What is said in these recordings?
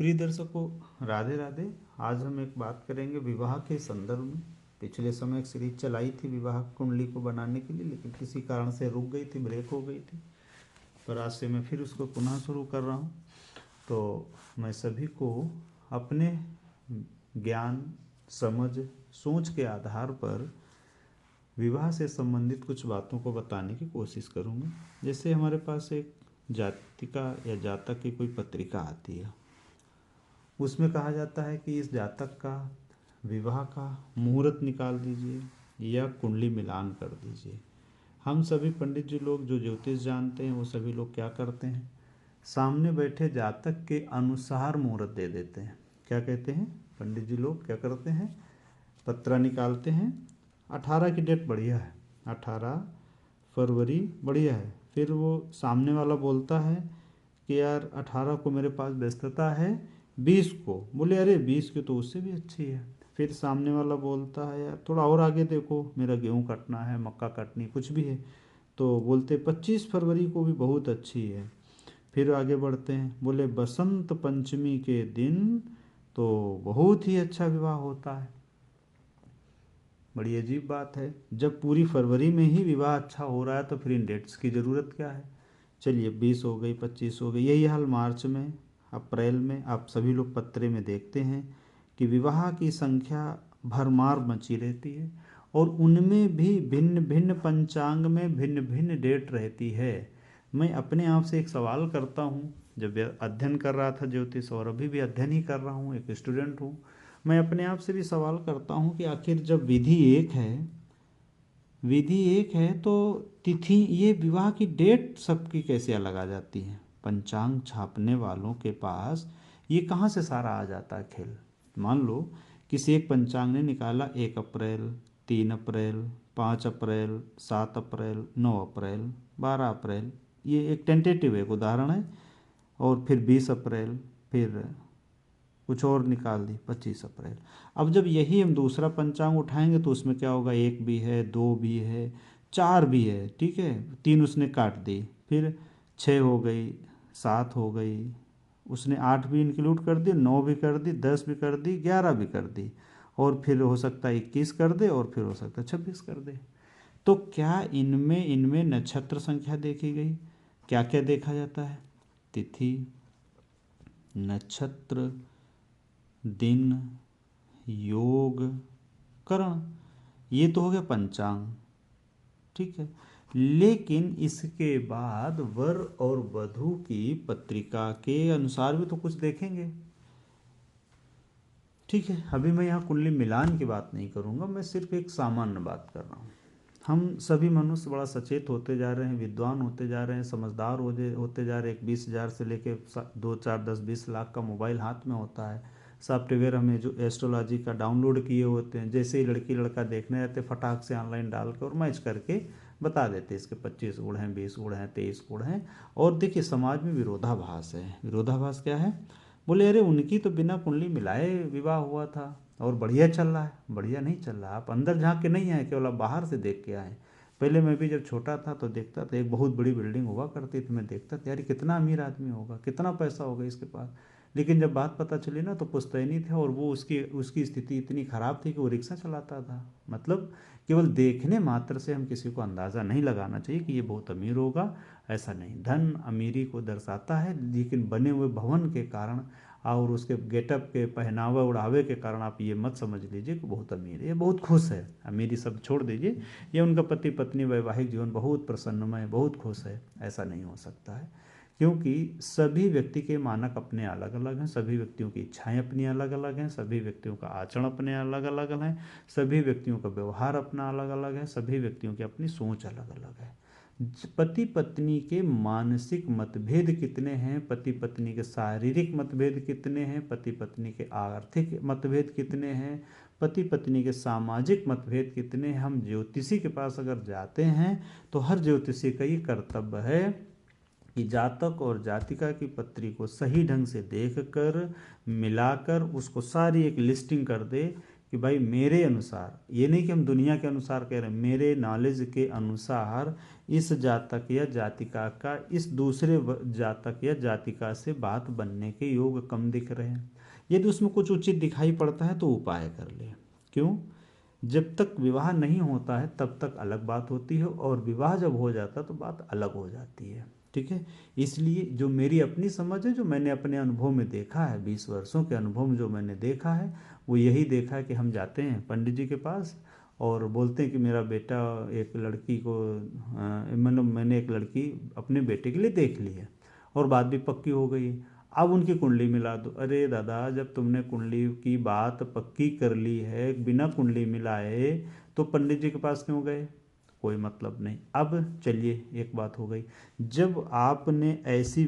प्रिय दर्शकों, राधे राधे। आज हम एक बात करेंगे विवाह के संदर्भ में। पिछले समय एक सीरीज चलाई थी विवाह कुंडली को बनाने के लिए, लेकिन किसी कारण से रुक गई थी, ब्रेक हो गई थी। पर आज से मैं फिर उसको पुनः शुरू कर रहा हूँ। तो मैं सभी को अपने ज्ञान, समझ, सोच के आधार पर विवाह से संबंधित कुछ बातों को बताने की कोशिश करूँगा। जैसे हमारे पास एक जातिका या जातक की कोई पत्रिका आती है, उसमें कहा जाता है कि इस जातक का विवाह का मुहूर्त निकाल दीजिए या कुंडली मिलान कर दीजिए। हम सभी पंडित जी लोग जो ज्योतिष जानते हैं वो सभी लोग क्या करते हैं, सामने बैठे जातक के अनुसार मुहूर्त दे देते हैं। क्या कहते हैं पंडित जी लोग, क्या करते हैं, पत्रा निकालते हैं, 18 की डेट बढ़िया है, 18 फरवरी बढ़िया है। फिर वो सामने वाला बोलता है कि यार 18 को मेरे पास व्यस्तता है, 20 को, बोले अरे 20 की तो उससे भी अच्छी है। फिर सामने वाला बोलता है यार थोड़ा और आगे देखो, मेरा गेहूँ कटना है, मक्का कटनी, कुछ भी है। तो बोलते 25 फरवरी को भी बहुत अच्छी है। फिर आगे बढ़ते हैं, बोले बसंत पंचमी के दिन तो बहुत ही अच्छा विवाह होता है। बड़ी अजीब बात है, जब पूरी फरवरी में ही विवाह अच्छा हो रहा है तो फिर इन डेट्स की ज़रूरत क्या है। चलिए 20 हो गई, 25 हो गई, यही हाल मार्च में, अप्रैल में आप सभी लोग पत्रे में देखते हैं कि विवाह की संख्या भरमार मची रहती है और उनमें भी भिन्न भिन्न पंचांग में भिन्न भिन्न डेट रहती है। मैं अपने आप से एक सवाल करता हूँ, जब अध्ययन कर रहा था ज्योतिष और अभी भी अध्ययन ही कर रहा हूँ, एक स्टूडेंट हूँ, मैं अपने आप से भी सवाल करता हूँ कि आखिर जब विधि एक है तो तिथि, ये विवाह की डेट सबकी कैसे अलग आ जाती है। पंचांग छापने वालों के पास ये कहाँ से सारा आ जाता है खेल। मान लो किसी एक पंचांग ने निकाला 1 अप्रैल, 3 अप्रैल, 5 अप्रैल, 7 अप्रैल, 9 अप्रैल, 12 अप्रैल, ये एक टेंटेटिव एक उदाहरण है। और फिर 20 अप्रैल, फिर कुछ और निकाल दी 25 अप्रैल। अब जब यही हम दूसरा पंचांग उठाएंगे तो उसमें क्या होगा, 1 भी है, 2 भी है, 4 भी है, ठीक है, 3 उसने काट दी, फिर 6 हो गई, 7 हो गई, उसने 8 भी इंक्लूड कर दी, 9 भी कर दी, 10 भी कर दी, 11 भी कर दी, और फिर हो सकता है 21 कर दे, और फिर हो सकता है 26 कर दे। तो क्या इनमें इनमें नक्षत्र संख्या देखी गई, क्या क्या देखा जाता है, तिथि, नक्षत्र, दिन, योग, करण, ये तो हो गया पंचांग, ठीक है। लेकिन इसके बाद वर और वधू की पत्रिका के अनुसार भी तो कुछ देखेंगे, ठीक है। अभी मैं यहाँ कुंडली मिलान की बात नहीं करूँगा, मैं सिर्फ एक सामान्य बात कर रहा हूँ। हम सभी मनुष्य बड़ा सचेत होते जा रहे हैं, विद्वान होते जा रहे हैं, समझदार होते जा रहे हैं। 20,000 से लेके 2, 4, 10, 20 लाख का मोबाइल हाथ में होता है। सॉफ्टवेयर हमें जो एस्ट्रोलॉजी का डाउनलोड किए होते हैं, जैसे ही लड़की लड़का देखने जाते फटाक से ऑनलाइन डाल के और मैच करके बता देते इसके 25 गुण हैं, 20 गुण हैं, 23 गुण हैं। और देखिए समाज में विरोधाभास है। विरोधाभास क्या है, बोले अरे उनकी तो बिना कुंडली मिलाए विवाह हुआ था और बढ़िया चल रहा है। बढ़िया नहीं चल रहा, आप अंदर झांक के नहीं आए, केवल आप बाहर से देख के आए। पहले मैं भी जब छोटा था तो देखता था, एक बहुत बड़ी बिल्डिंग हुआ करती थी, मैं देखता था यार कितना अमीर आदमी होगा, कितना पैसा होगा इसके पास। लेकिन जब बात पता चली ना तो पुश्तैनी थे, और वो उसकी उसकी स्थिति इतनी खराब थी कि वो रिक्शा चलाता था। मतलब केवल देखने मात्र से हम किसी को अंदाज़ा नहीं लगाना चाहिए कि ये बहुत अमीर होगा, ऐसा नहीं। धन अमीरी को दर्शाता है, लेकिन बने हुए भवन के कारण और उसके गेटअप के पहनावा उड़ावे के कारण आप ये मत समझ लीजिए कि बहुत अमीर है, ये बहुत खुश है। अमीरी सब छोड़ दीजिए, ये उनका पति पत्नी वैवाहिक जीवन बहुत प्रसन्नमय, बहुत खुश है, ऐसा नहीं हो सकता है। क्योंकि सभी व्यक्ति के मानक अपने अलग अलग हैं, सभी व्यक्तियों की इच्छाएं अपनी अलग अलग हैं, सभी व्यक्तियों का आचरण अपने अलग अलग हैं, सभी व्यक्तियों का व्यवहार अपना अलग अलग है, सभी व्यक्तियों की अपनी सोच अलग अलग है। पति पत्नी के मानसिक मतभेद कितने हैं, पति पत्नी के शारीरिक मतभेद कितने हैं, पति पत्नी के आर्थिक मतभेद कितने हैं, पति पत्नी के सामाजिक मतभेद कितने हैं, हम ज्योतिषी के पास अगर जाते हैं तो हर ज्योतिषी का ये कर्तव्य है कि जातक और जातिका की पत्री को सही ढंग से देखकर मिलाकर उसको सारी एक लिस्टिंग कर दे कि भाई मेरे अनुसार, ये नहीं कि हम दुनिया के अनुसार कह रहे हैं, मेरे नॉलेज के अनुसार इस जातक या जातिका का इस दूसरे जातक या जातिका से बात बनने के योग कम दिख रहे हैं। यदि उसमें कुछ उचित दिखाई पड़ता है तो उपाय कर ले। क्यों? जब तक विवाह नहीं होता है तब तक अलग बात होती है, और विवाह जब हो जाता है तो बात अलग हो जाती है। ठीक है, इसलिए जो मेरी अपनी समझ है, जो मैंने अपने अनुभव में देखा है, 20 वर्षों के अनुभव में जो मैंने देखा है, वो यही देखा है कि हम जाते हैं पंडित जी के पास और बोलते हैं कि मेरा बेटा एक लड़की को मैंने एक लड़की अपने बेटे के लिए देख ली है और बात भी पक्की हो गई, अब उनकी कुंडली मिला दो। अरे दादा, जब तुमने कुंडली की बात पक्की कर ली है बिना कुंडली मिलाए, तो पंडित जी के पास क्यों गए? कोई मतलब नहीं। अब चलिए, एक बात हो गई, जब आपने ऐसी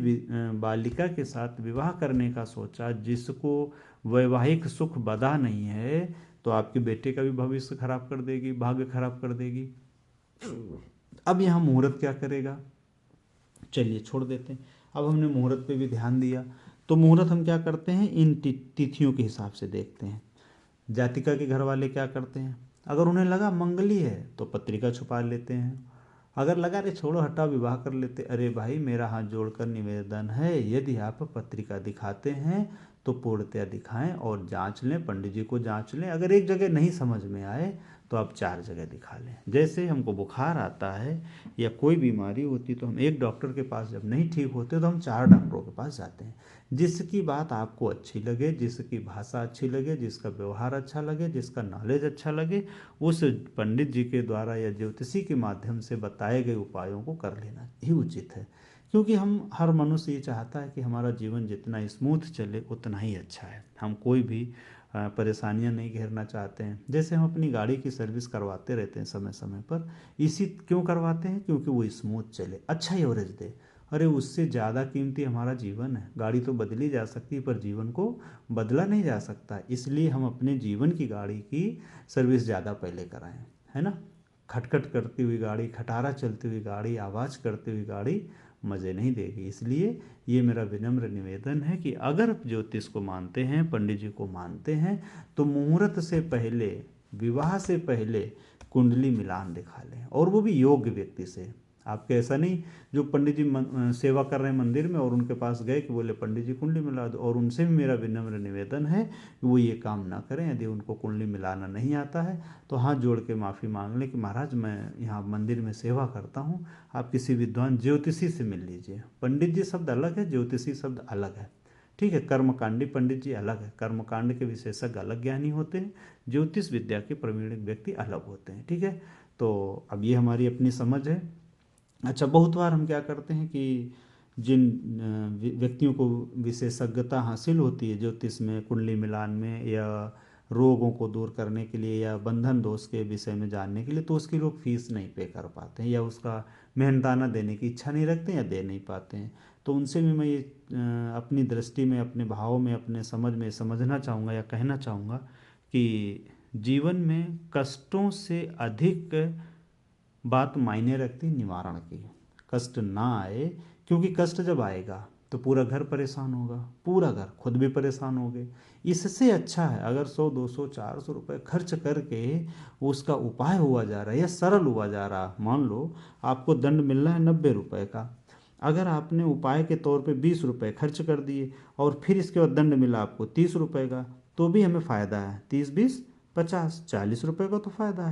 बालिका के साथ विवाह करने का सोचा जिसको वैवाहिक सुख बदा नहीं है, तो आपके बेटे का भी भविष्य खराब कर देगी, भाग्य खराब कर देगी। अब यहाँ मुहूर्त क्या करेगा? चलिए छोड़ देते हैं। अब हमने मुहूर्त पे भी ध्यान दिया, तो मुहूर्त हम क्या करते हैं, इन तिथियों के हिसाब से देखते हैं। जातिका के घर वाले क्या करते हैं, अगर उन्हें लगा मंगली है तो पत्रिका छुपा लेते हैं, अगर लगा अरे छोड़ो हटा विवाह कर लेते, अरे भाई मेरा हाथ जोड़कर निवेदन है, यदि आप पत्रिका दिखाते हैं तो पूर्णतया दिखाएं और जांच लें, पंडित जी को जांच लें। अगर एक जगह नहीं समझ में आए तो आप 4 जगह दिखा लें। जैसे हमको बुखार आता है या कोई बीमारी होती तो हम एक डॉक्टर के पास जब नहीं ठीक होते तो हम 4 डॉक्टरों के पास जाते हैं। जिसकी बात आपको अच्छी लगे, जिसकी भाषा अच्छी लगे, जिसका व्यवहार अच्छा लगे, जिसका नॉलेज अच्छा लगे, उस पंडित जी के द्वारा या ज्योतिषी के माध्यम से बताए गए उपायों को कर लेना ही उचित है। क्योंकि हम हर मनुष्य ये चाहता है कि हमारा जीवन जितना स्मूथ चले उतना ही अच्छा है। हम कोई भी परेशानियां नहीं घेरना चाहते हैं। जैसे हम अपनी गाड़ी की सर्विस करवाते रहते हैं समय समय पर, इसी क्यों करवाते हैं? क्योंकि वो स्मूथ चले, अच्छा एवरेज दे। अरे उससे ज़्यादा कीमती हमारा जीवन है। गाड़ी तो बदली जा सकती है पर जीवन को बदला नहीं जा सकता, इसलिए हम अपने जीवन की गाड़ी की सर्विस ज़्यादा पहले कराएं, है ना। खटखट करती हुई गाड़ी, खटारा चलती हुई गाड़ी, आवाज़ करती हुई गाड़ी मज़े नहीं देगी। इसलिए ये मेरा विनम्र निवेदन है कि अगर ज्योतिष को मानते हैं, पंडित जी को मानते हैं, तो मुहूर्त से पहले, विवाह से पहले कुंडली मिलान दिखा लें, और वो भी योग्य व्यक्ति से। आपके ऐसा नहीं जो पंडित जी सेवा कर रहे हैं मंदिर में और उनके पास गए कि बोले पंडित जी कुंडली मिला दो, और उनसे भी मेरा विनम्र निवेदन है कि वो ये काम ना करें। यदि उनको कुंडली मिलाना नहीं आता है तो हाथ जोड़ के माफ़ी मांग लें कि महाराज मैं यहाँ मंदिर में सेवा करता हूँ, आप किसी विद्वान ज्योतिषी से मिल लीजिए। पंडित जी शब्द अलग है, ज्योतिषी शब्द अलग है। ठीक है, कर्मकांडी पंडित जी अलग है, कर्मकांड के विशेषज्ञ अलग ज्ञानी होते हैं, ज्योतिष विद्या के प्रवीण व्यक्ति अलग होते हैं। ठीक है, तो अब ये हमारी अपनी समझ है। अच्छा, बहुत बार हम क्या करते हैं कि जिन व्यक्तियों को विशेषज्ञता हासिल होती है ज्योतिष में, कुंडली मिलान में, या रोगों को दूर करने के लिए, या बंधन दोष के विषय में जानने के लिए, तो उसकी लोग फीस नहीं पे कर पाते हैं, या उसका मेहनताना देने की इच्छा नहीं रखते हैं, या दे नहीं पाते हैं। तो उनसे भी मैं ये अपनी दृष्टि में, अपने भाव में, अपने समझ में समझना चाहूँगा या कहना चाहूँगा कि जीवन में कष्टों से अधिक बात मायने रखती निवारण की। कष्ट ना आए, क्योंकि कष्ट जब आएगा तो पूरा घर परेशान होगा, पूरा घर, खुद भी परेशान होगे। इससे अच्छा है अगर 100 200 400 रुपये खर्च करके उसका उपाय हुआ जा रहा है या सरल हुआ जा रहा। मान लो आपको दंड मिलना है 90 रुपये का, अगर आपने उपाय के तौर पे 20 रुपये खर्च कर दिए और फिर इसके बाद दंड मिला आपको 30 रुपये का, तो भी हमें फ़ायदा है। 30 20 50 40 रुपये का तो फ़ायदा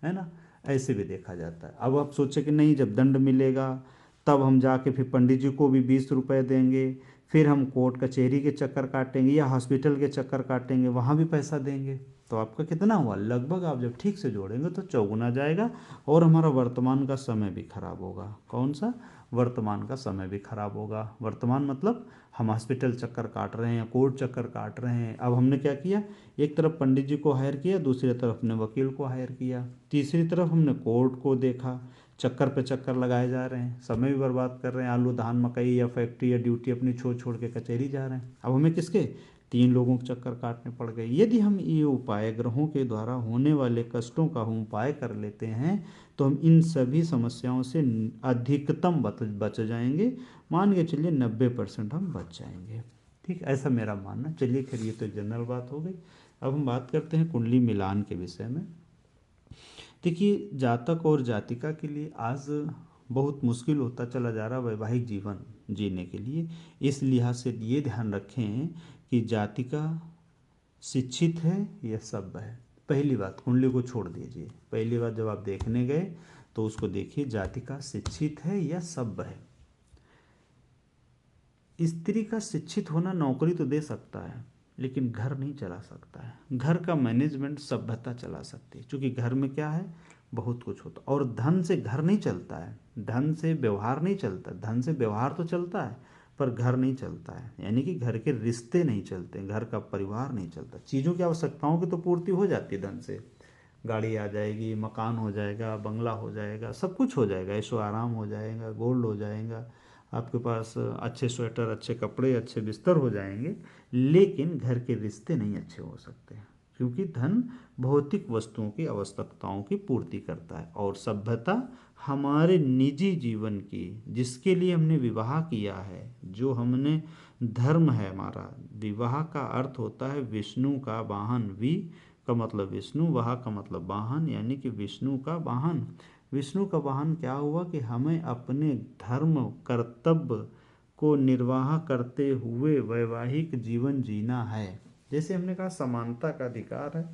है ना। ऐसे भी देखा जाता है। अब आप सोचे कि नहीं, जब दंड मिलेगा तब हम जाके फिर पंडित जी को भी 20 रुपये देंगे, फिर हम कोर्ट कचहरी के चक्कर काटेंगे या हॉस्पिटल के चक्कर काटेंगे, वहाँ भी पैसा देंगे, तो आपका कितना हुआ? लगभग आप जब ठीक से जोड़ेंगे तो चौगुना जाएगा, और हमारा वर्तमान का समय भी खराब होगा। कौन सा? वर्तमान का समय भी खराब होगा। वर्तमान मतलब हम हॉस्पिटल चक्कर काट रहे हैं या कोर्ट चक्कर काट रहे हैं। अब हमने क्या किया, एक तरफ पंडित जी को हायर किया, दूसरी तरफ अपने वकील को हायर किया, तीसरी तरफ हमने कोर्ट को देखा। चक्कर पे चक्कर लगाए जा रहे हैं, समय भी बर्बाद कर रहे हैं, आलू धान मकई या फैक्ट्री या ड्यूटी अपनी छोड़ छोड़ के कचहरी जा रहे हैं। अब हमें किसके? 3 लोगों के चक्कर काटने पड़ गए। यदि हम ये उपाय, ग्रहों के द्वारा होने वाले कष्टों का हम उपाय कर लेते हैं तो हम इन सभी समस्याओं से अधिकतम बच जाएंगे। मान के चलिए 90% हम बच जाएंगे। ठीक। ठीक, ऐसा मेरा मानना। चलिए खैर ये तो जनरल बात हो गई। अब हम बात करते हैं कुंडली मिलान के विषय में। देखिए जातक और जातिका के लिए आज बहुत मुश्किल होता चला जा रहा वैवाहिक जीवन जीने के लिए। इस लिहाज से ये ध्यान रखें कि जातिका शिक्षित है या सभ्य है। पहली बात कुंडली को छोड़ दीजिए, पहली बात जब आप देखने गए तो उसको देखिए जातिका शिक्षित है या सभ्य है। स्त्री का शिक्षित होना नौकरी तो दे सकता है लेकिन घर नहीं चला सकता है। घर का मैनेजमेंट सभ्यता चला सकती है, क्योंकि घर में क्या है, बहुत कुछ होता। और धन से घर नहीं चलता है, धन से व्यवहार नहीं चलता। धन से व्यवहार तो चलता है पर घर नहीं चलता है, यानी कि घर के रिश्ते नहीं चलते, घर का परिवार नहीं चलता। चीज़ों की आवश्यकताओं की तो पूर्ति हो जाती है धन से, गाड़ी आ जाएगी, मकान हो जाएगा, बंगला हो जाएगा, सब कुछ हो जाएगा, ऐशो आराम हो जाएगा, गोल्ड हो जाएगा, आपके पास अच्छे स्वेटर, अच्छे कपड़े, अच्छे बिस्तर हो जाएंगे। लेकिन घर के रिश्ते नहीं अच्छे हो सकते, क्योंकि धन भौतिक वस्तुओं की आवश्यकताओं की पूर्ति करता है। और सभ्यता हमारे निजी जीवन की, जिसके लिए हमने विवाह किया है, जो हमने धर्म है हमारा। विवाह का अर्थ होता है विष्णु का वाहन। वी का मतलब विष्णु, वाह का मतलब वाहन, यानी कि विष्णु का वाहन। विष्णु का वाहन क्या हुआ कि हमें अपने धर्म कर्तव्य को निर्वाह करते हुए वैवाहिक जीवन जीना है। जैसे हमने कहा समानता का अधिकार है,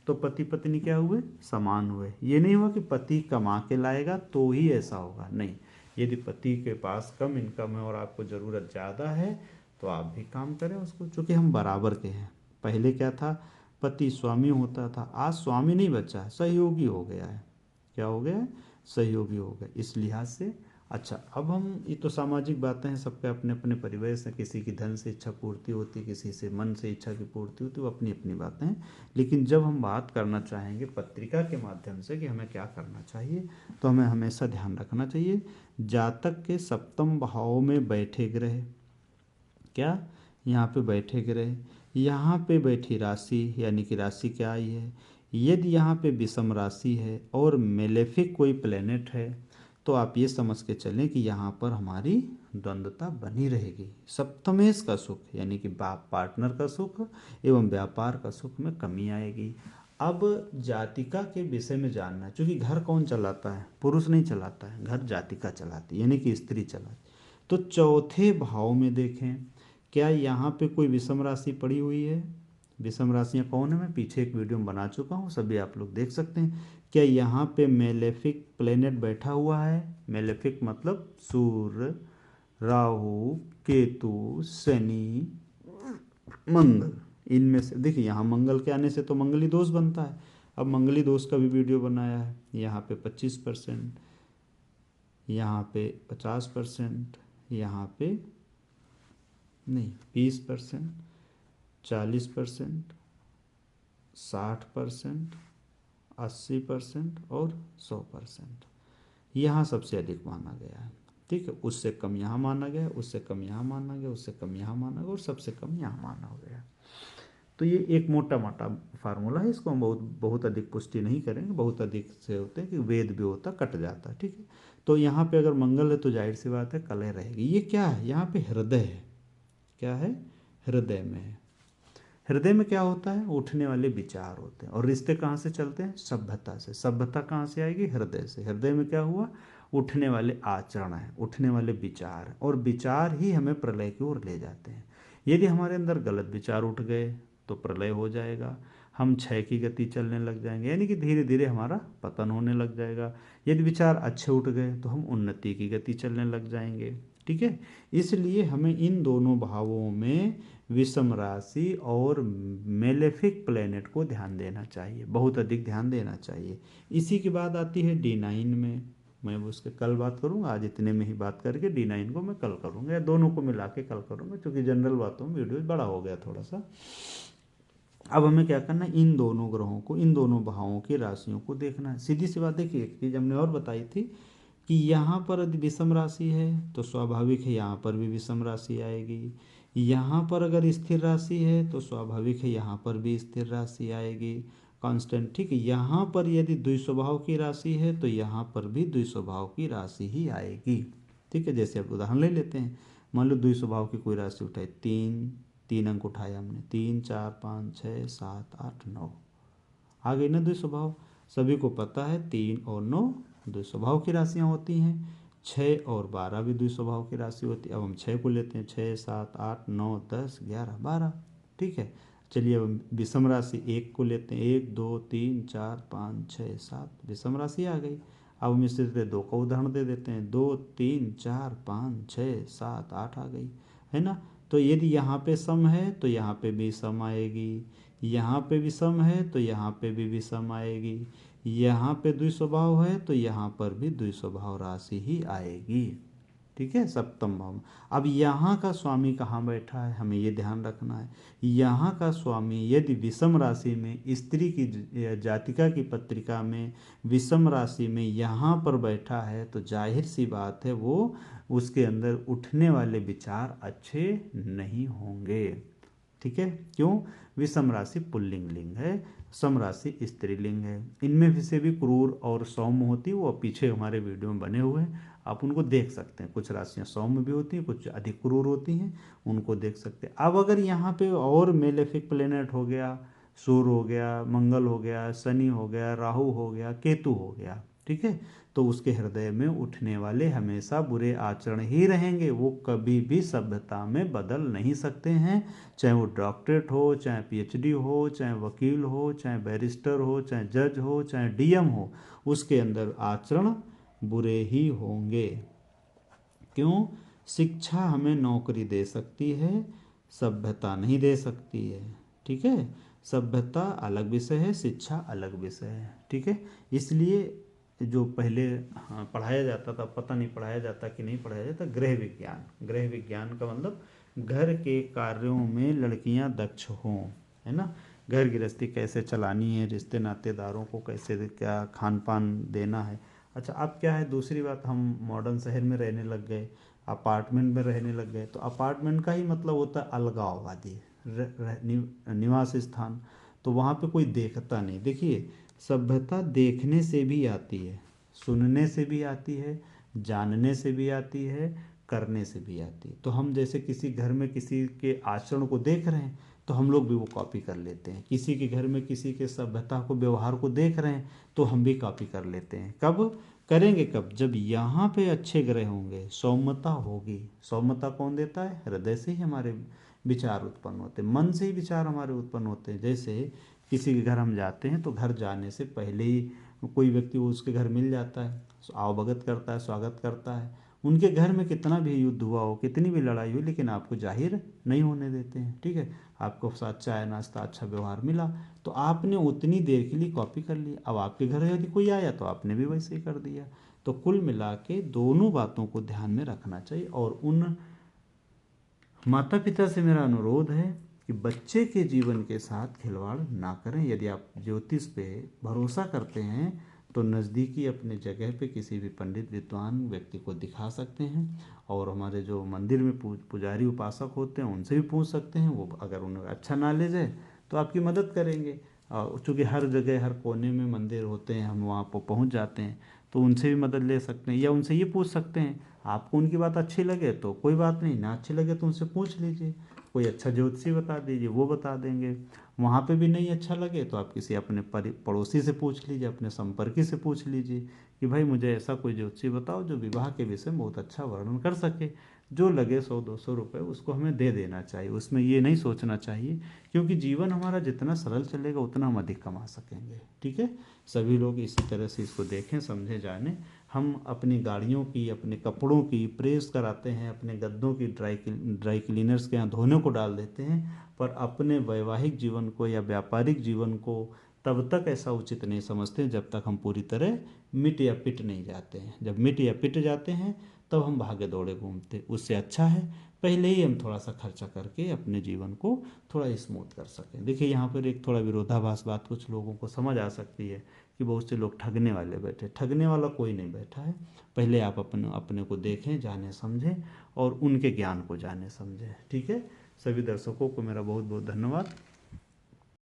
तो पति पत्नी क्या हुए, समान हुए। ये नहीं हुआ कि पति कमा के लाएगा तो ही ऐसा होगा, नहीं। यदि पति के पास कम इनकम है और आपको ज़रूरत ज़्यादा है तो आप भी काम करें उसको, चूँकि हम बराबर के हैं। पहले क्या था, पति स्वामी होता था, आज स्वामी नहीं बचा है, सहयोगी हो गया है। क्या हो गया है, सहयोगी हो गया। इस लिहाज से अच्छा, अब हम, ये तो सामाजिक बातें हैं, सबके अपने अपने परिवेश हैं। किसी की धन से इच्छा पूर्ति होती है, किसी से मन से इच्छा की पूर्ति होती है, वो अपनी अपनी बातें हैं। लेकिन जब हम बात करना चाहेंगे पत्रिका के माध्यम से कि हमें क्या करना चाहिए, तो हमें हमेशा ध्यान रखना चाहिए जातक के सप्तम भाव में बैठे ग्रह, क्या, यहाँ पे बैठे ग्रह, यहाँ पे बैठी राशि, यानी कि राशि क्या आई है, यदि यहाँ पे विषम राशि है और मेलेफिक कोई प्लेनेट है, तो आप ये समझ के चलें कि यहाँ पर हमारी द्वंद्वता बनी रहेगी। सप्तमेश का सुख यानी कि बाप पार्टनर का सुख एवं व्यापार का सुख में कमी आएगी। अब जातिका के विषय में जानना है, क्योंकि घर कौन चलाता है, पुरुष नहीं चलाता है, घर जातिका चलाती है, यानी कि स्त्री चलाती। तो चौथे भाव में देखें, क्या यहाँ पे कोई विषम राशि पड़ी हुई है। विषम राशियाँ कौन है, मैं पीछे एक वीडियो में बना चुका हूँ, सभी आप लोग देख सकते हैं। क्या यहाँ पे मेलेफिक प्लेनेट बैठा हुआ है। मेलेफिक मतलब सूर्य, राहु, केतु, शनि, मंगल, इनमें से देखिए यहाँ मंगल के आने से तो मंगली दोष बनता है। अब मंगली दोष का भी वीडियो बनाया है। यहाँ पे 25%, यहाँ पे 50%, यहाँ पे नहीं 20%, 40%, 60%, 80% और 100%। यहाँ सबसे अधिक माना गया है, ठीक है। उससे कम यहाँ माना गया, उससे कम यहाँ माना गया, उससे कम यहाँ माना गया और सबसे कम यहाँ माना गया। तो ये एक मोटा मोटा फार्मूला है, इसको हम बहुत बहुत अधिक पुष्टि नहीं करेंगे। बहुत अधिक से होते हैं कि वेद भी होता कट जाता है, ठीक है। तो यहाँ पे अगर मंगल है तो जाहिर सी बात है कलह रहेगी। ये क्या है, यहाँ पे हृदय है, क्या है, हृदय में है। हृदय में क्या होता है, उठने वाले विचार होते हैं। और रिश्ते कहाँ से चलते हैं, सभ्यता से। सभ्यता कहाँ से आएगी, हृदय से। हृदय में क्या हुआ, उठने वाले आचरण है, उठने वाले विचार है, और विचार ही हमें प्रलय की ओर ले जाते हैं। यदि हमारे अंदर गलत विचार उठ गए तो प्रलय हो जाएगा, हम क्षय की गति चलने लग जाएंगे, यानी कि धीरे धीरे हमारा पतन होने लग जाएगा। यदि विचार अच्छे उठ गए तो हम उन्नति की गति चलने लग जाएंगे, ठीक है। इसलिए हमें इन दोनों भावों में विषम राशि और मेलेफिक प्लेनेट को ध्यान देना चाहिए, बहुत अधिक ध्यान देना चाहिए। इसी के बाद आती है D9 में, मैं उसके कल बात करूंगा, आज इतने में ही बात करके D9 को मैं कल करूंगा, या दोनों को मिला के कल करूंगा, क्योंकि जनरल बातों में वीडियो बड़ा हो गया थोड़ा सा। अब हमें क्या करना है, इन दोनों ग्रहों को, इन दोनों भावों की राशियों को देखना है। सीधी सी बात देखिए, एक चीज़ हमने और बताई थी कि यहाँ पर यदि विषम राशि है तो स्वाभाविक है यहाँ पर भी विषम राशि आएगी। यहाँ पर अगर स्थिर राशि है तो स्वाभाविक है यहाँ पर भी स्थिर राशि आएगी, कांस्टेंट, ठीक है। यहाँ पर यदि द्विस्वभाव की राशि है तो यहाँ पर भी द्विस्वभाव की राशि ही आएगी, ठीक है। जैसे अब उदाहरण ले लेते हैं, मान लो द्विस्वभाव की कोई राशि उठाए 3, 3 अंक उठाए हमने, 3 4 5 6 7 8 9, आ गई ना द्विस्वभाव। सभी को पता है 3 और 9 द्विस्वभाव की राशियाँ होती हैं। 6 और 12 भी द्विस्वभाव की राशि होती है। अब हम 6 को लेते हैं, 6 7 8 9 10 11 12, ठीक है। चलिए अब विषम राशि 1 को लेते हैं, 1 2 3 4 5 6 7, विषम राशि आ गई। अब हम इससे 2 का उदाहरण दे देते हैं, 2 3 4 5 6 7 8 आ गई, है ना। तो यदि यहाँ पे सम है तो यहाँ पे भी सम आएगी, यहाँ पे भी सम है तो यहाँ पे भी सम आएगी, यहाँ पे द्विस्वभाव है तो यहाँ पर भी द्विस्वभाव राशि ही आएगी, ठीक है, सप्तम भाव में। अब यहाँ का स्वामी कहाँ बैठा है, हमें ये ध्यान रखना है। यहाँ का स्वामी यदि विषम राशि में, स्त्री की जातिका की पत्रिका में विषम राशि में यहाँ पर बैठा है तो जाहिर सी बात है वो उसके अंदर उठने वाले विचार अच्छे नहीं होंगे, ठीक है। क्यों? विषम राशि पुल्लिंग लिंग है, सम राशि स्त्रीलिंग है। इनमें से भी क्रूर और सौम्य होती है, वो पीछे हमारे वीडियो में बने हुए हैं, आप उनको देख सकते हैं। कुछ राशियाँ सौम्य भी होती हैं, कुछ अधिक क्रूर होती हैं, उनको देख सकते हैं। अब अगर यहाँ पे और मेलेफिक प्लेनेट हो गया, सूर्य हो गया, मंगल हो गया, शनि हो गया, राहु हो गया, केतु हो गया, ठीक है, तो उसके हृदय में उठने वाले हमेशा बुरे आचरण ही रहेंगे। वो कभी भी सभ्यता में बदल नहीं सकते हैं, चाहे वो डॉक्टरेट हो, चाहे पीएचडी हो, चाहे वकील हो, चाहे बैरिस्टर हो, चाहे जज हो, चाहे डीएम हो, उसके अंदर आचरण बुरे ही होंगे। क्यों? शिक्षा हमें नौकरी दे सकती है, सभ्यता नहीं दे सकती है, ठीक है। सभ्यता अलग विषय है, शिक्षा अलग विषय है, ठीक है। इसलिए जो पहले पढ़ाया जाता था, पता नहीं पढ़ाया जाता कि नहीं पढ़ाया जाता, गृह विज्ञान। गृह विज्ञान का मतलब घर के कार्यों में लड़कियां दक्ष हों, है ना। घर गृहस्थी कैसे चलानी है, रिश्ते नातेदारों को कैसे क्या खान पान देना है। अच्छा, अब क्या है, दूसरी बात, हम मॉडर्न शहर में रहने लग गए, अपार्टमेंट में रहने लग गए। तो अपार्टमेंट का ही मतलब होता है अलगाववादी निवास स्थान, तो वहाँ पे कोई देखता नहीं। देखिए, सभ्यता देखने से भी आती है, सुनने से भी आती है, जानने से भी आती है, करने से भी आती है। तो हम जैसे किसी घर में किसी के आचरण को देख रहे हैं तो हम लोग भी वो कॉपी कर लेते हैं। किसी के घर में किसी के सभ्यता को, व्यवहार को देख रहे हैं तो हम भी कॉपी कर लेते हैं। कब करेंगे? कब? जब यहाँ पे अच्छे ग्रह होंगे, सौम्यता होगी। सौम्यता कौन देता है? हृदय से ही हमारे विचार उत्पन्न होते हैं, मन से ही विचार हमारे उत्पन्न होते हैं। जैसे किसी के घर हम जाते हैं तो घर जाने से पहले ही कोई व्यक्ति उसके घर मिल जाता है, आवभगत करता है, स्वागत करता है। उनके घर में कितना भी युद्ध हुआ हो, कितनी भी लड़ाई हुई, लेकिन आपको जाहिर नहीं होने देते हैं, ठीक है। आपको साथ चाय नाश्ता अच्छा व्यवहार मिला तो आपने उतनी देर के लिए कॉपी कर ली। अब आपके घर यदि कोई आया तो आपने भी वैसे ही कर दिया। तो कुल मिला के दोनों बातों को ध्यान में रखना चाहिए। और उन माता पिता से मेरा अनुरोध है कि बच्चे के जीवन के साथ खिलवाड़ ना करें। यदि आप ज्योतिष पे भरोसा करते हैं तो नज़दीकी अपने जगह पे किसी भी पंडित विद्वान व्यक्ति को दिखा सकते हैं, और हमारे जो मंदिर में पुजारी उपासक होते हैं उनसे भी पूछ सकते हैं। वो अगर उन्हें अच्छा नॉलेज है तो आपकी मदद करेंगे। चूँकि हर जगह हर कोने में मंदिर होते हैं, हम वहाँ पर पहुँच जाते हैं, तो उनसे भी मदद ले सकते हैं। या उनसे ये पूछ सकते हैं, आपको उनकी बात अच्छी लगे तो कोई बात नहीं, ना अच्छी लगे तो उनसे पूछ लीजिए, कोई अच्छा ज्योतिषी बता दीजिए, वो बता देंगे। वहाँ पे भी नहीं अच्छा लगे तो आप किसी अपने पड़ोसी से पूछ लीजिए, अपने संपर्की से पूछ लीजिए कि भाई मुझे ऐसा कोई ज्योतिषी बताओ जो विवाह के विषय में बहुत अच्छा वर्णन कर सके। जो लगे 100-200 रुपये उसको हमें दे देना चाहिए, उसमें ये नहीं सोचना चाहिए, क्योंकि जीवन हमारा जितना सरल चलेगा उतना हम अधिक कमा सकेंगे, ठीक है। सभी लोग इसी तरह से इसको देखें, समझें, जानें। हम अपनी गाड़ियों की, अपने कपड़ों की प्रेस कराते हैं, अपने गद्दों की ड्राई क्लीनर्स के यहाँ धोने को डाल देते हैं, पर अपने वैवाहिक जीवन को या व्यापारिक जीवन को तब तक ऐसा उचित नहीं समझते जब तक हम पूरी तरह मिट या पिट नहीं जाते हैं। जब मिट या पिट जाते हैं तब हम भागे दौड़े घूमते। उससे अच्छा है पहले ही हम थोड़ा सा खर्चा करके अपने जीवन को थोड़ा स्मूथ कर सकें। देखिए, यहाँ पर एक थोड़ा विरोधाभास बात कुछ लोगों को समझ आ सकती है कि बहुत से लोग ठगने वाले बैठे। ठगने वाला कोई नहीं बैठा है। पहले आप अपने को देखें, जाने समझें और उनके ज्ञान को जाने समझें, ठीक है। सभी दर्शकों को मेरा बहुत बहुत धन्यवाद।